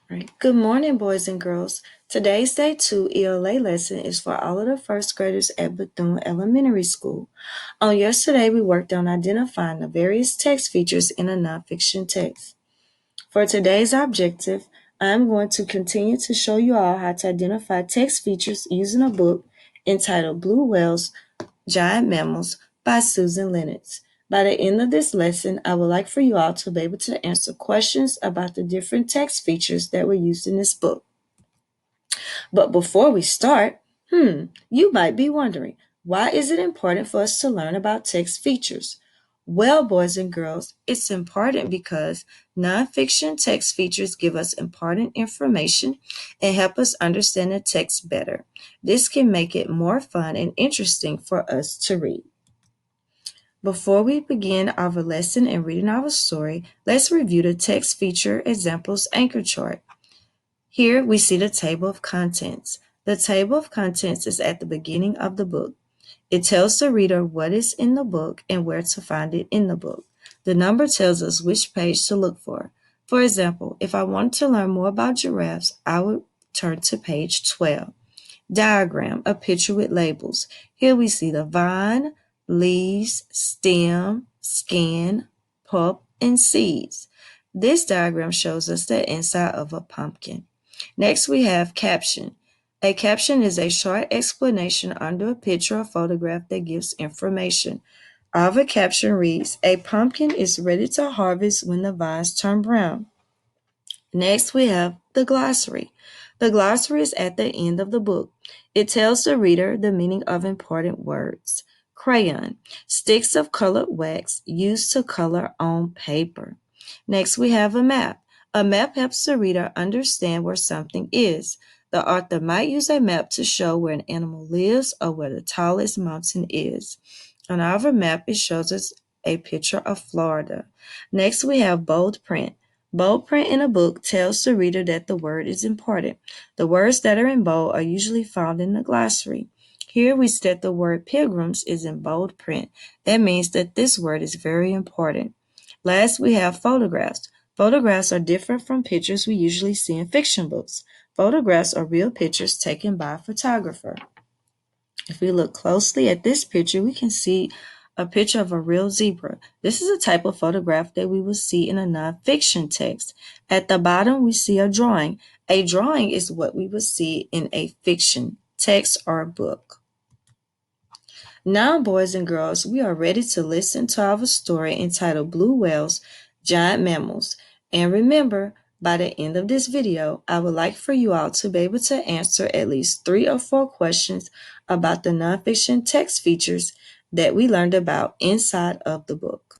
Right. Good morning, boys and girls. Today's day 2 ELA lesson is for all of the first graders at Bethune Elementary School. On yesterday, we worked on identifying the various text features in a nonfiction text. For today's objective, I'm going to continue to show you all how to identify text features using a book entitled Blue Whales, Giant Mammals by Susan Lennox. By the end of this lesson, I would like for you all to be able to answer questions about the different text features that were used in this book. But before we start, you might be wondering, why is it important for us to learn about text features? Well, boys and girls, it's important because nonfiction text features give us important information and help us understand the text better. This can make it more fun and interesting for us to read. Before we begin our lesson and reading our story, let's review the text feature examples anchor chart. Here we see the table of contents. The table of contents is at the beginning of the book. It tells the reader what is in the book and where to find it in the book. The number tells us which page to look for. For example, if I wanted to learn more about giraffes, I would turn to page 12. Diagram, a picture with labels. Here we see the vine, leaves, stem, skin, pulp, and seeds. This diagram shows us the inside of a pumpkin. Next, we have caption. A caption is a short explanation under a picture or photograph that gives information. Our caption reads, "A pumpkin is ready to harvest when the vines turn brown." Next, we have the glossary. The glossary is at the end of the book. It tells the reader the meaning of important words. Crayon, sticks of colored wax used to color on paper. Next, we have a map. A map helps the reader understand where something is. The author might use a map to show where an animal lives or where the tallest mountain is. On our map, it shows us a picture of Florida. Next, we have bold print. Bold print in a book tells the reader that the word is important. The words that are in bold are usually found in the glossary. Here we see that the word pilgrims is in bold print. That means that this word is very important. Last, we have photographs. Photographs are different from pictures we usually see in fiction books. Photographs are real pictures taken by a photographer. If we look closely at this picture, we can see a picture of a real zebra. This is a type of photograph that we will see in a nonfiction text. At the bottom, we see a drawing. A drawing is what we will see in a fiction text or book. Now, boys and girls, we are ready to listen to our story entitled Blue Whales, Giant Mammals. And remember, by the end of this video, I would like for you all to be able to answer at least 3 or 4 questions about the nonfiction text features that we learned about inside of the book.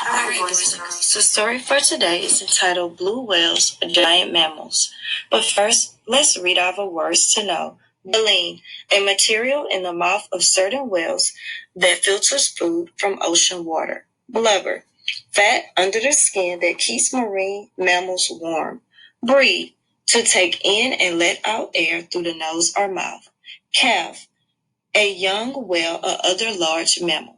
All right, boys and girls. The story for today is entitled Blue Whales, Giant Mammals. But first, let's read our words to know. Baleen, a material in the mouth of certain whales that filters food from ocean water. Blubber, fat under the skin that keeps marine mammals warm. Breathe, to take in and let out air through the nose or mouth. Calf, a young whale or other large mammal.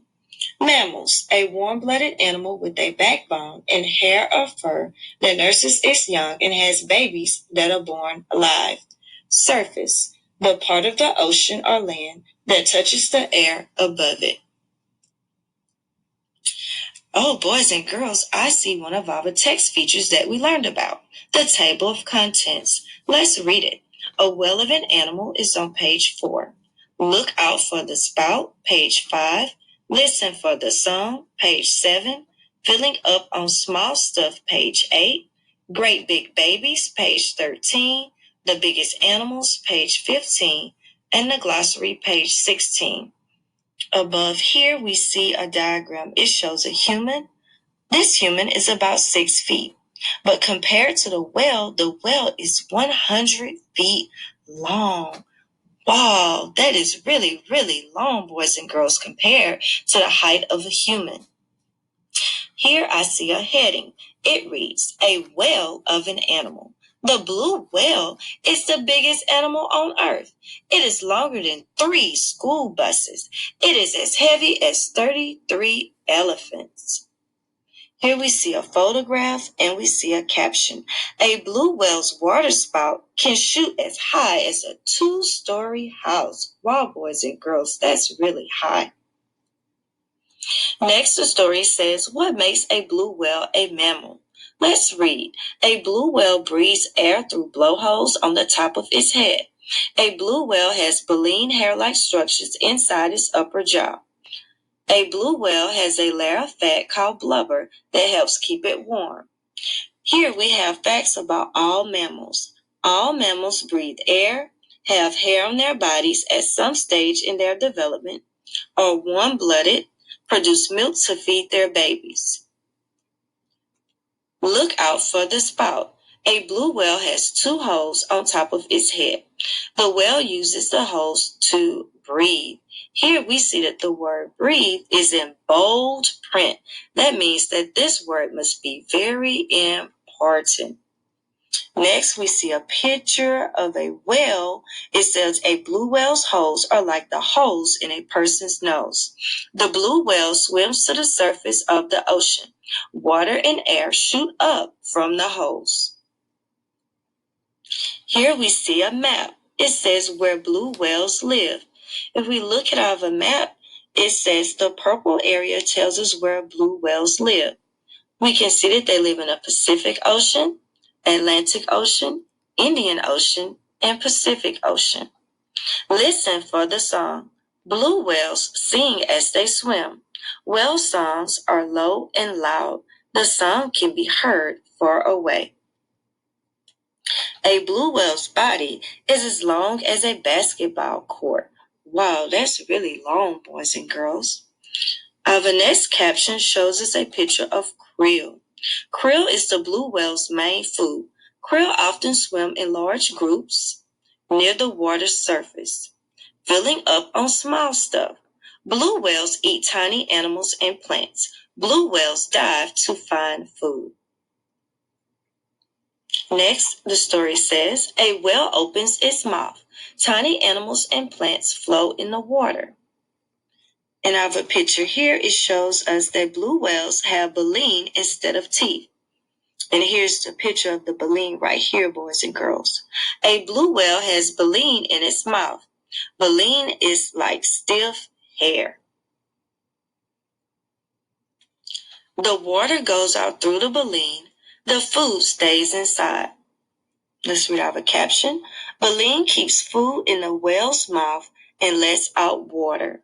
Mammals, a warm-blooded animal with a backbone and hair or fur that nurses its young and has babies that are born alive. Surface, the part of the ocean or land that touches the air above it. Oh, boys and girls, I see one of our text features that we learned about, the table of contents. Let's read it. A whale of an animal is on page 4. Look out for the spout, page 5. Listen for the song, page 7. Filling up on small stuff, page 8. Great big babies, page 13. The biggest animals, page 15. And the glossary, page 16. Above here, we see a diagram. It shows a human. This human is about 6 feet. But compared to the whale is 100 feet long. Wow, that is really, really long, boys and girls, compared to the height of a human. Here I see a heading. It reads, a whale of an animal. The blue whale is the biggest animal on Earth. It is longer than 3 school buses. It is as heavy as 33 elephants. Here we see a photograph and we see a caption. A blue whale's water spout can shoot as high as a 2-story house. Wow, boys and girls, that's really high. Next, the story says, what makes a blue whale a mammal? Let's read. A blue whale breathes air through blowholes on the top of its head. A blue whale has baleen hair-like structures inside its upper jaw. A blue whale has a layer of fat called blubber that helps keep it warm. Here we have facts about all mammals. All mammals breathe air, have hair on their bodies at some stage in their development, are warm-blooded, produce milk to feed their babies. Look out for the spout. A blue whale has 2 holes on top of its head. The whale uses the holes to breathe. Here we see that the word breathe is in bold print. That means that this word must be very important. Next, we see a picture of a whale. It says a blue whale's holes are like the holes in a person's nose. The blue whale swims to the surface of the ocean. Water and air shoot up from the holes. Here we see a map. It says where blue whales live. If we look at our map, it says the purple area tells us where blue whales live. We can see that they live in the Pacific Ocean, Atlantic Ocean, Indian Ocean, and Pacific Ocean. Listen for the song. Blue whales sing as they swim. Whale songs are low and loud. The song can be heard far away. A blue whale's body is as long as a basketball court. Wow, that's really long, boys and girls. The next caption shows us a picture of krill. Krill is the blue whale's main food. Krill often swim in large groups near the water's surface, filling up on small stuff. Blue whales eat tiny animals and plants. Blue whales dive to find food. Next, the story says, a whale opens its mouth. Tiny animals and plants float in the water. In our picture here, it shows us that blue whales have baleen instead of teeth. And here's the picture of the baleen right here, boys and girls. A blue whale has baleen in its mouth. Baleen is like stiff hair. The water goes out through the baleen. The food stays inside. Let's read our caption. Baleen keeps food in the whale's mouth and lets out water.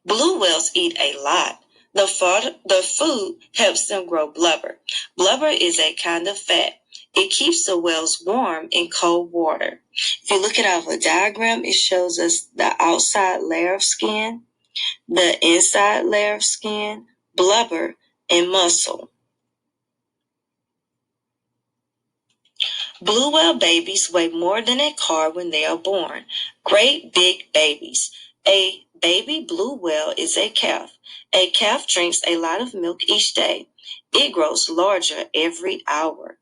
Blue whales eat a lot. The food helps them grow blubber. Blubber is a kind of fat. It keeps the whales warm in cold water. If you look at our diagram, it shows us the outside layer of skin, the inside layer of skin, blubber, and muscle. Blue whale babies weigh more than a car when they are born. Great big babies. A baby blue whale is a calf. A calf drinks a lot of milk each day. It grows larger every hour.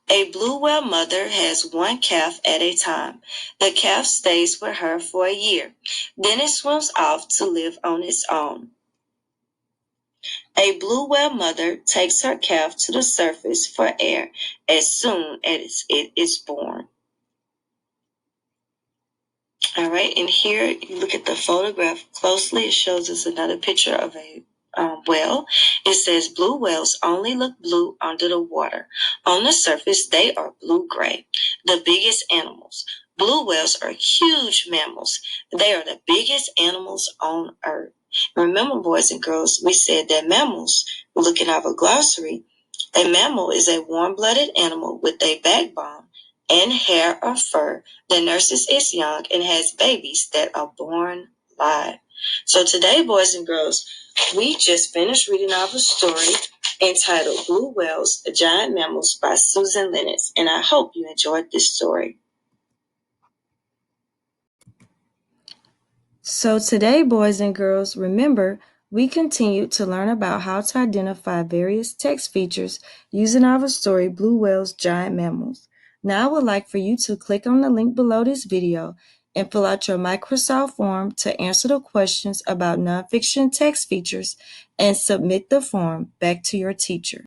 A blue whale mother has 1 calf at a time. The calf stays with her for a year. Then it swims off to live on its own. A blue whale mother takes her calf to the surface for air as soon as it is born. All right, and here you look at the photograph closely. It shows us another picture of a whale. It says blue whales only look blue under the water. On the surface, they are blue-gray. The biggest animals. Blue whales are huge mammals. They are the biggest animals on Earth. Remember, boys and girls, we said that mammals, look at our glossary, a mammal is a warm-blooded animal with a backbone and hair or fur that nurses its young and has babies that are born live. So today, boys and girls, we just finished reading our story entitled Blue Whales, Giant Mammals by Susan Lennox, and I hope you enjoyed this story. So today, boys and girls, remember, we continued to learn about how to identify various text features using our story, Blue Whales, Giant Mammals. Now I would like for you to click on the link below this video and fill out your Microsoft form to answer the questions about nonfiction text features and submit the form back to your teacher.